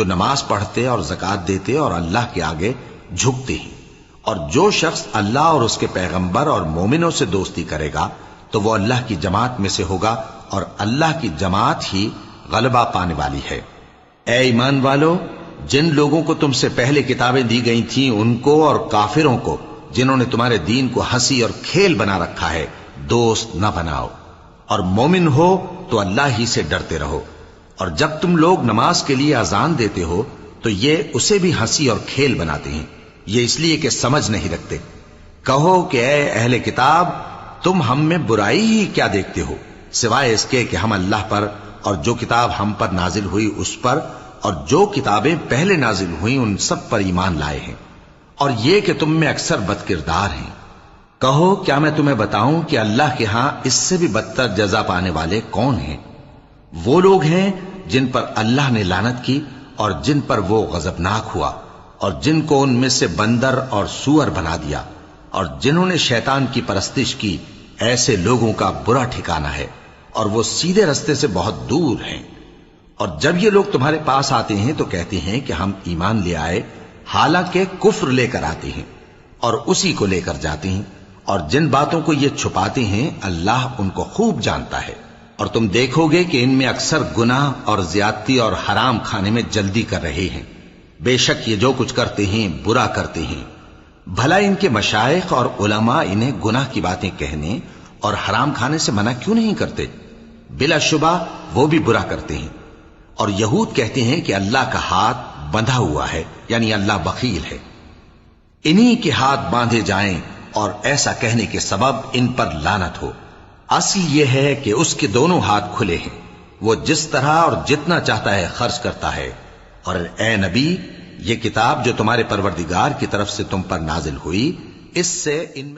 نماز پڑھتے اور زکات دیتے اور اللہ کے آگے جھکتے ہیں، اور جو شخص اللہ اور اس کے پیغمبر اور مومنوں سے دوستی کرے گا تو وہ اللہ کی جماعت میں سے ہوگا، اور اللہ کی جماعت ہی غلبہ پانے والی ہے۔ اے ایمان والو، جن لوگوں کو تم سے پہلے کتابیں دی گئی تھیں ان کو اور کافروں کو جنہوں نے تمہارے دین کو ہنسی اور کھیل بنا رکھا ہے دوست نہ بناؤ، اور مومن ہو تو اللہ ہی سے ڈرتے رہو، اور جب تم لوگ نماز کے لیے اذان دیتے ہو تو یہ اسے بھی ہنسی اور کھیل بناتے ہیں، یہ اس لیے کہ سمجھ نہیں رکھتے۔ کہو کہ اے اہل کتاب، تم ہم میں برائی ہی کیا دیکھتے ہو، سوائے اس کے کہ ہم اللہ پر اور جو کتاب ہم پر نازل ہوئی اس پر اور جو کتابیں پہلے نازل ہوئیں ان سب پر ایمان لائے ہیں، اور یہ کہ تم میں اکثر بد کردار ہیں۔ کہو کیا میں تمہیں بتاؤں کہ اللہ کے ہاں اس سے بھی بدتر جزا پانے والے کون ہیں؟ وہ لوگ ہیں جن پر اللہ نے لعنت کی اور جن پر وہ غضبناک ہوا، اور جن کو ان میں سے بندر اور سور بنا دیا، اور جنہوں نے شیطان کی پرستش کی، ایسے لوگوں کا برا ٹھکانہ ہے، اور وہ سیدھے رستے سے بہت دور ہیں۔ اور جب یہ لوگ تمہارے پاس آتے ہیں تو کہتے ہیں کہ ہم ایمان لے آئے، حالانکہ کفر لے کر آتے ہیں اور اسی کو لے کر جاتے ہیں، اور جن باتوں کو یہ چھپاتے ہیں اللہ ان کو خوب جانتا ہے۔ اور تم دیکھو گے کہ ان میں اکثر گناہ اور زیادتی اور حرام کھانے میں جلدی کر رہے ہیں، بے شک یہ جو کچھ کرتے ہیں برا کرتے ہیں۔ بھلا ان کے مشائخ اور علماء انہیں گناہ کی باتیں کہنے اور حرام کھانے سے منع کیوں نہیں کرتے؟ بلا شبہ وہ بھی برا کرتے ہیں۔ اور یہود کہتے ہیں کہ اللہ کا ہاتھ بندھا ہوا ہے، یعنی اللہ بخیل ہے، انہی کے ہاتھ باندھے جائیں، اور ایسا کہنے کے سبب ان پر لعنت ہو۔ اصل یہ ہے کہ اس کے دونوں ہاتھ کھلے ہیں، وہ جس طرح اور جتنا چاہتا ہے خرچ کرتا ہے۔ اور اے نبی، یہ کتاب جو تمہارے پروردگار کی طرف سے تم پر نازل ہوئی، اس سے ان میں